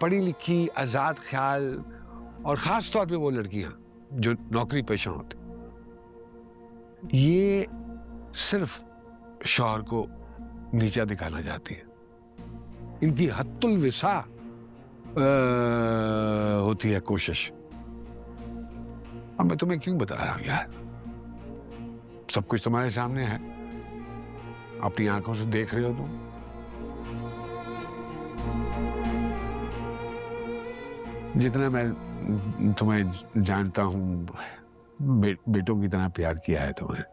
पढ़ी लिखी, आज़ाद ख्याल और ख़ास तौर पे वो लड़कियां जो नौकरी पेशा होती, ये सिर्फ शौहर को नीचा दिखाना चाहती है। इनकी हत्तुल विसा होती है कोशिश। अब मैं तुम्हें क्यों बता रहा हूं यार, सब कुछ तुम्हारे सामने है, अपनी आंखों से देख रहे हो तुम। जितना मैं तुम्हें जानता हूं, बेटों की तरह प्यार किया है तुम्हें,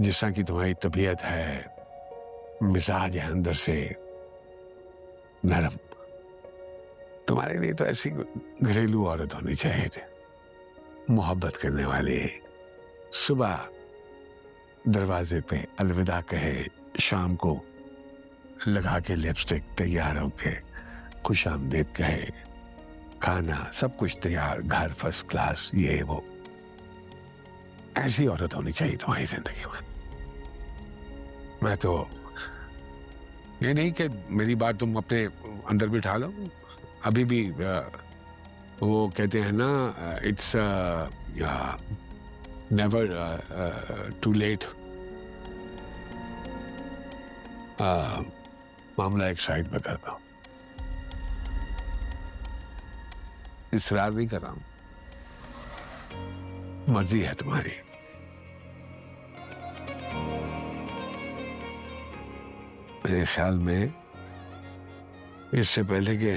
जिस तरह की तुम्हारी तबीयत है, मिजाज है अंदर से नरम, तुम्हारे लिए तो ऐसी घरेलू औरत होनी चाहिए थी, मोहब्बत करने वाली, सुबह दरवाजे पे अलविदा कहे, शाम को लगा के लिपस्टिक तैयार होके खुश आमदीद कहे, खाना सब कुछ तैयार, घर फर्स्ट क्लास, ये वो। ऐसी औरत होनी चाहिए तुम्हारी जिंदगी में। मैं तो ये नहीं कि मेरी बात तुम अपने अंदर बिठा लो, अभी भी वो कहते हैं ना, इट्स नेवर टू लेट। मामला एक साइड में कर दो, इसरार नहीं कर रहा हूं, मर्जी है तुम्हारी। मेरे ख्याल में इससे पहले कि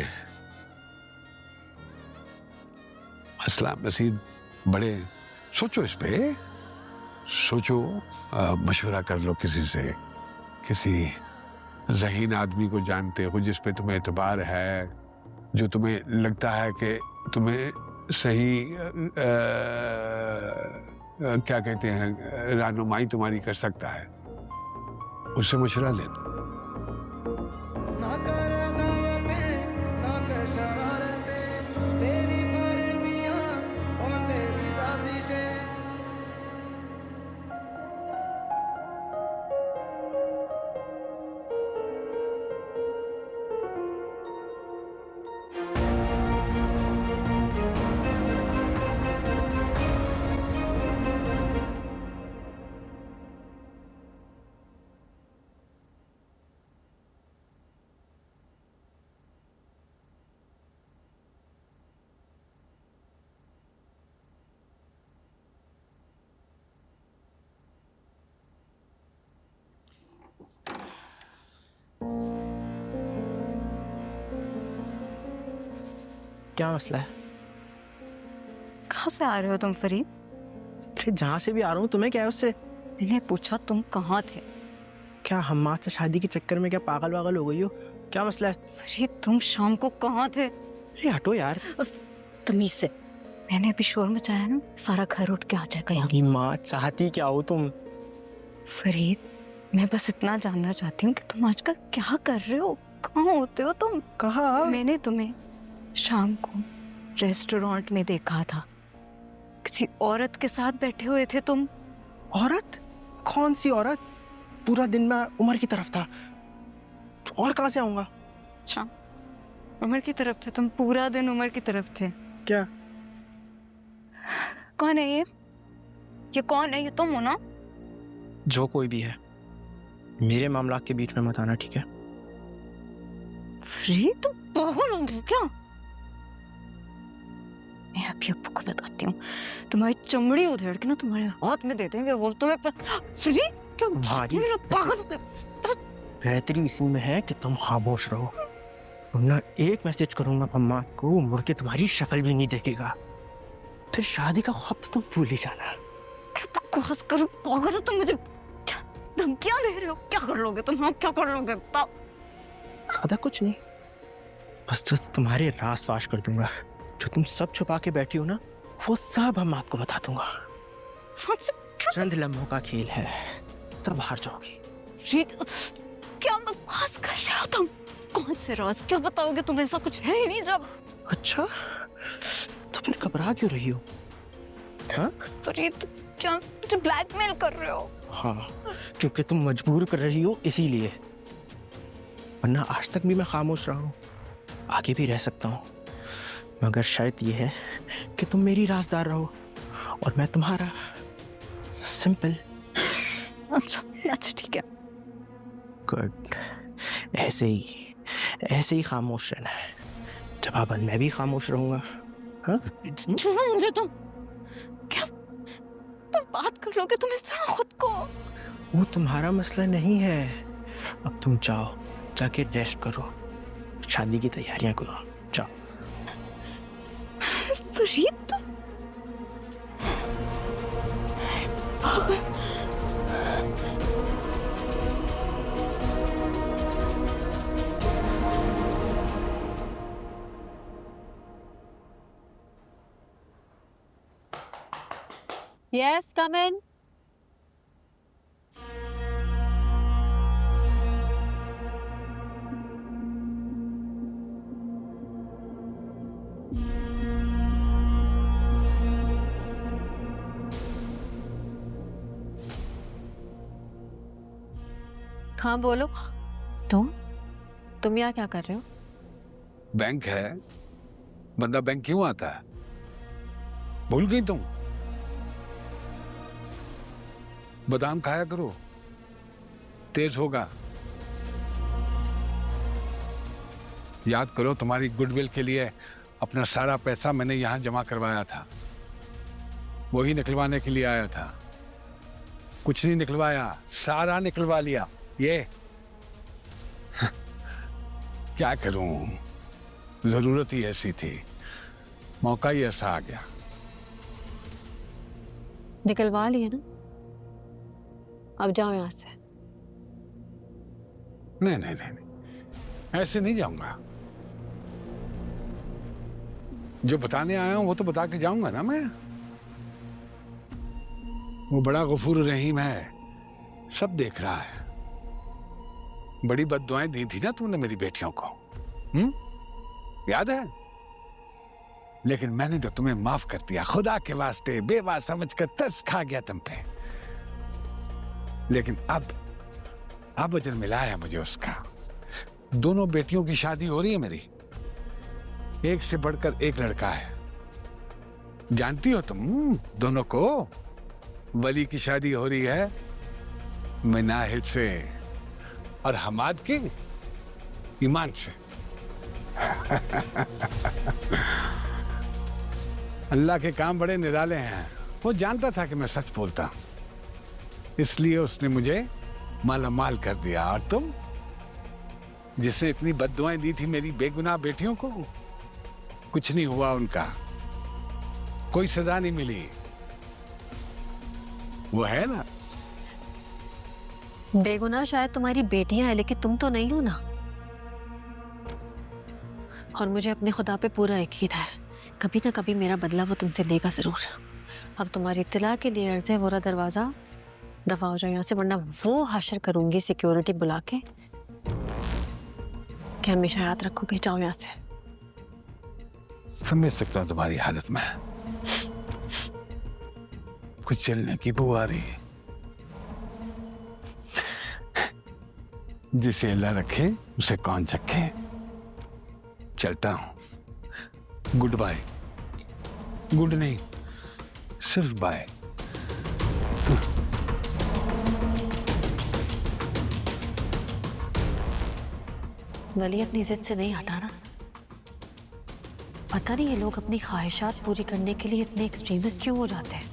मसला मसीद बड़े, सोचो इस पे, सोचो, मशवरा कर लो किसी से, किसी ज़हीन आदमी को जानते हो जिस पे तुम्हें एतबार है, जो तुम्हें लगता है कि तुम्हें सही क्या कहते हैं, रहनुमाई तुम्हारी कर सकता है, उससे मशवरा ले लो। क्या मसला है? कहाँ से आ रहे हो तुम फरीद? अरे जहाँ से भी आ रहा हूँ, तुम्हें क्या है उससे? मैंने पूछा तुम कहाँ थे? क्या हम्माद से शादी के चक्कर में क्या पागल वागल हो गई हो? क्या मसला है? फरीद तुम शाम को कहाँ थे? अरे हटो यार। तमीज से, मैंने अभी शोर मचाया ना, सारा घर उठ के आ जाएगा यहाँ। माँ चाहती क्या हो तुम? फरीद मैं बस इतना जानना चाहती हूँ कि तुम आजकल क्या कर रहे हो, कहाँ होते हो तुम? कहाँ? मैंने तुम्हें शाम को रेस्टोरेंट में देखा था, किसी औरत के साथ बैठे हुए थे तुम। औरत? कौन सी औरत? पूरा दिन मैं उमर की तरफ था, और कहाँ से आऊंगा? अच्छा उमर की तरफ थे तुम, पूरा दिन उमर की तरफ थे। क्या? कौन है ये कौन है? ये तुम हो ना? जो कोई भी है, मेरे मामला के बीच में मत आना, ठीक है? फरीद तुम पागल हो क्या? मैं अभी अब्बू को बताती हूँ, तुम्हारी चमड़ी उधेड़ के ना तुम्हारे हाथ में दे देंगे वो तुम्हें। फरीद क्या पागल हो गए? बेहतरी इसी में है कि तुम खामोश रहो, वरना एक मैसेज करूंगा अम्मा को, मुड़ के तुम्हारी शक्ल भी नहीं देखेगा, फिर शादी का ख्वाब तो तुम भूल ही जाना। क्या बकवास करो, पागल हो तुम? मुझे धमकियां दे रहे हो? क्या कर लोगे तुम? हाँ क्या कर लोगे बताओ? ज्यादा कुछ नहीं, बस जो तुम्हारे राज फाश कर दूंगा, जो तुम सब छुपा के बैठी हो ना, वो सब हम आपको बता दूंगा। चंद लम्हों का खेल है, सब हार जाओगी। क्या बकवास कर रहे हो तुम? कौन से राज? क्या बताओगे तुम? ऐसा कुछ है ही नहीं। जब अच्छा तो फिर घबरा क्यों रही हो? हाँ? फरीद क्या मुझे ब्लैकमेल कर रहे हो? हाँ, क्योंकि तुम मजबूर कर रही हो इसीलिए, वरना आज तक भी मैं खामोश रहा हूँ। आगे भी रह सकता हूँ, मगर शर्त यह है कि तुम मेरी राजदार रहो और मैं तुम्हारा। सिंपल। अच्छा अच्छा ठीक है। गुड। ऐसे ही खामोश रहना है। जवाबन मैं भी खामोश रहूंगा। हाँ? छुड़ो मुझे तुम। क्या बात कर लोगे तुम इस तरह खुद को? वो तुम्हारा मसला नहीं है। अब तुम जाओ, जाके रेस्ट करो, शादी की तैयारियां करो, जाओ। फरीद तुम पागल। Yes, come in. हाँ बोलो। तुम यहाँ क्या कर रहे हो? बैंक है, बंदा बैंक क्यों आता है? भूल गई तुम? बादाम खाया करो, तेज होगा। याद करो, तुम्हारी गुडविल के लिए अपना सारा पैसा मैंने यहां जमा करवाया था, वही निकलवाने के लिए आया था। कुछ नहीं निकलवाया, सारा निकलवा लिया। ये क्या करूं, जरूरत ही ऐसी थी, मौका ही ऐसा आ गया। निकलवा लिए ना, अब जाओ यहाँ से। नहीं नहीं नहीं, नहीं, ऐसे नहीं जाऊंगा। जो बताने आया हूं वो तो बता के जाऊंगा ना मैं। वो बड़ा गफूर रहीम है, सब देख रहा है। बड़ी बद्दुआएं दी थी ना तुमने मेरी बेटियों को, याद है? लेकिन मैंने तो तुम्हें माफ कर दिया, खुदा के वास्ते बेवा समझकर तरस खा गया तुम पे। लेकिन अब अजर मिला है मुझे उसका। दोनों बेटियों की शादी हो रही है मेरी, एक से बढ़कर एक लड़का है। जानती हो तुम दोनों को? वली की शादी हो रही है मिनाहिल से और हमाद की ईमान से। अल्लाह के काम बड़े निराले हैं। वो जानता था कि मैं सच बोलता हूं, इसलिए उसने मुझे मालामाल कर दिया। और तुम, जिसने इतनी बद्दुआएं दी थी मेरी बेगुनाह बेटियों को, कुछ नहीं हुआ उनका, कोई सजा नहीं मिली। वो है ना, बेगुनाह शायद तुम्हारी बेटियां हैं, लेकिन तुम तो नहीं हो ना। और मुझे अपने खुदा पे पूरा यकीन है, कभी ना कभी मेरा बदला वो तुमसे लेगा जरूर। अब तुम्हारी इत्तला के लिए अर्ज़ है, वो दरवाजा दफा हो जाए यहाँ से, वरना वो हाशर करूंगी सिक्योरिटी बुला के कि हमेशा याद रखोगे। जाओ यहाँ से। समझ सकता हूं तुम्हारी हालत में कुछ चलने की बू आ रही है। जिसे अल्लाह रखे उसे कौन चखे। चलता हूं, गुड बाय। गुड नहीं, सिर्फ बाय। वली अपनी जिद से नहीं हटा ना। पता नहीं ये लोग अपनी ख्वाहिशात पूरी करने के लिए इतने एक्सट्रीमिस्ट क्यों हो जाते हैं।